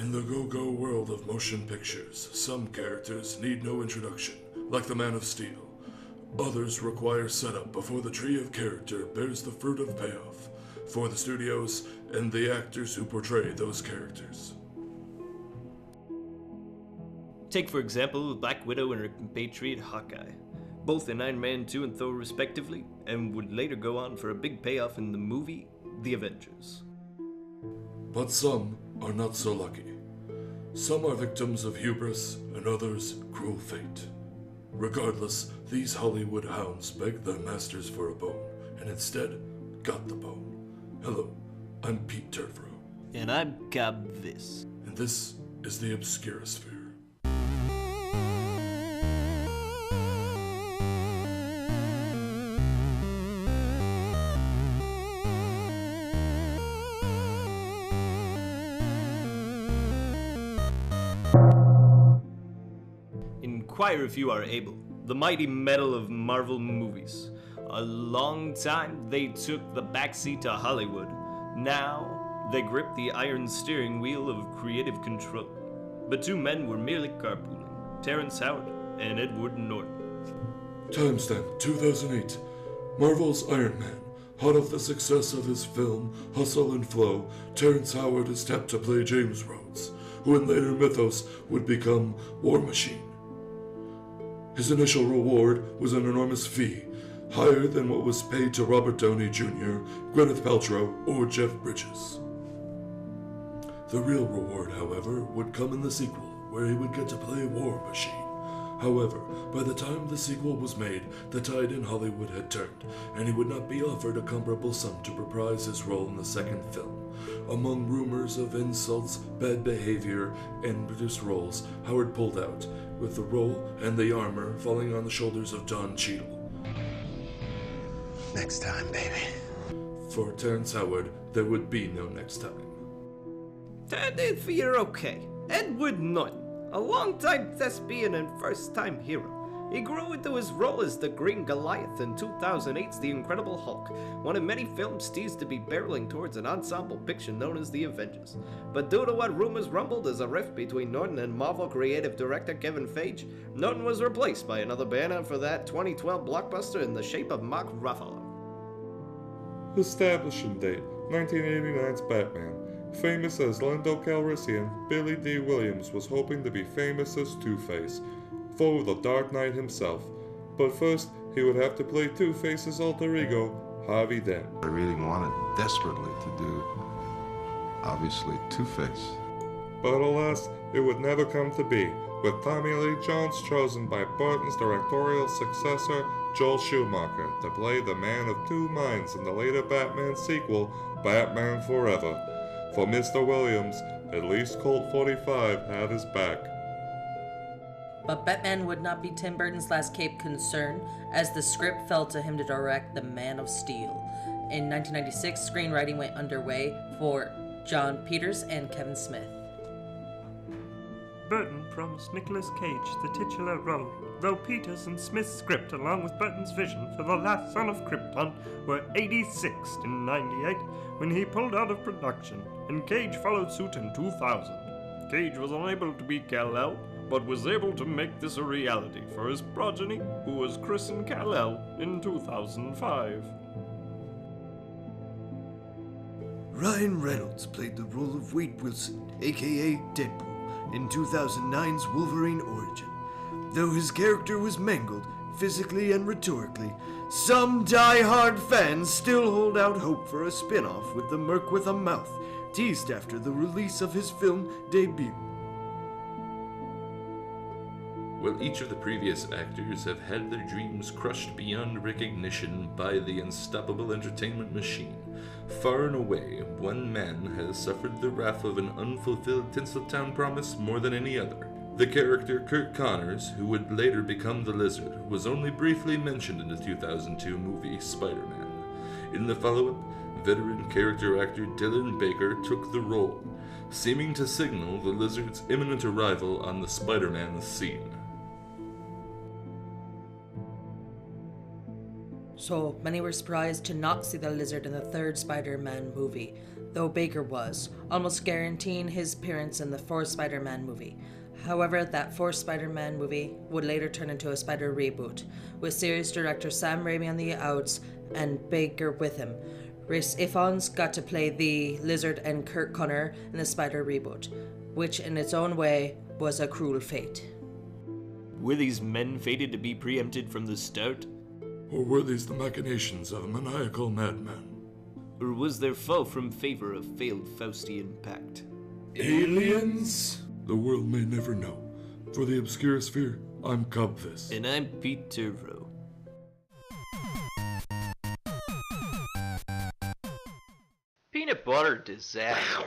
In the go-go world of motion pictures, some characters need no introduction, like the Man of Steel. Others require setup before the tree of character bears the fruit of payoff, for the studios and the actors who portray those characters. Take for example Black Widow and her compatriot Hawkeye, both in Iron Man 2 and Thor respectively, and would later go on for a big payoff in the movie The Avengers. But some are not so lucky. Some are victims of hubris, and others cruel fate. Regardless, these Hollywood hounds begged their masters for a bone, and instead got the bone. Hello, I'm Pete Turfro. And I'm Cab This. And this is the Obscurasphere. Inquire if you are able. The mighty metal of Marvel movies. A long time they took the backseat to Hollywood. Now they grip the iron steering wheel of creative control. But two men were merely carpooling, Terrence Howard and Edward Norton. Timestamp 2008. Marvel's Iron Man. Hot off the success of his film Hustle and Flow, Terrence Howard is tapped to play James Rhodes, who in later mythos would become War Machine. His initial reward was an enormous fee, higher than what was paid to Robert Downey Jr., Gwyneth Paltrow, or Jeff Bridges. The real reward, however, would come in the sequel, where he would get to play War Machine. However, by the time the sequel was made, the tide in Hollywood had turned, and he would not be offered a comparable sum to reprise his role in the second film. Among rumors of insults, bad behavior, and reduced roles, Howard pulled out, with the role and the armor falling on the shoulders of Don Cheadle. Next time, baby. For Terrence Howard, there would be no next time. And if you're okay, Edward Norton, a long-time thespian and first-time hero. He grew into his role as the Green Goliath in 2008's The Incredible Hulk, one of many films teased to be barreling towards an ensemble picture known as The Avengers. But due to what rumors rumbled as a rift between Norton and Marvel creative director Kevin Feige, Norton was replaced by another banner for that 2012 blockbuster in the shape of Mark Ruffalo. Establishing date, 1989's Batman. Famous as Lando Calrissian, Billy D. Williams was hoping to be famous as Two-Face, foe of the Dark Knight himself. But first, he would have to play Two-Face's alter ego, Harvey Dent. I really wanted desperately to do, obviously, Two-Face. But alas, it would never come to be, with Tommy Lee Jones chosen by Burton's directorial successor, Joel Schumacher, to play the Man of Two Minds in the later Batman sequel, Batman Forever. For Mr. Williams, at least Colt 45 had his back. But Batman would not be Tim Burton's last cape concern, as the script fell to him to direct The Man of Steel. In 1996, screenwriting went underway for John Peters and Kevin Smith. Burton promised Nicolas Cage the titular role, though Peters and Smith's script, along with Burton's vision for The Last Son of Krypton, were 86 in 98 when he pulled out of production, and Cage followed suit in 2000. Cage was unable to be Kal-El, but was able to make this a reality for his progeny, who was christened Kal-El in 2005. Ryan Reynolds played the role of Wade Wilson, aka Deadpool, in 2009's Wolverine Origin. Though his character was mangled, physically and rhetorically, some die-hard fans still hold out hope for a spin-off with the Merc with a Mouth, teased after the release of his film debut. While each of the previous actors have had their dreams crushed beyond recognition by the unstoppable entertainment machine, far and away, one man has suffered the wrath of an unfulfilled Tinseltown promise more than any other. The character Kirk Connors, who would later become the Lizard, was only briefly mentioned in the 2002 movie Spider-Man. In the follow-up, veteran character actor Dylan Baker took the role, seeming to signal the Lizard's imminent arrival on the Spider-Man scene. So many were surprised to not see the Lizard in the third Spider-Man movie. though Baker was, almost guaranteeing his appearance in the fourth Spider-Man movie. However, that fourth Spider-Man movie would later turn into a Spider reboot, with series director Sam Raimi on the outs and Baker with him. Rhys Ifans got to play the Lizard and Kurt Connor in the Spider reboot, which in its own way was a cruel fate. Were these men fated to be preempted from the start? Or were these the machinations of a maniacal madman? Or was their fall from favor a failed Faustian pact? Aliens? The world may never know. For the Obscurasphere, I'm Cubvis. And I'm Pete Turvo. Peanut butter disaster.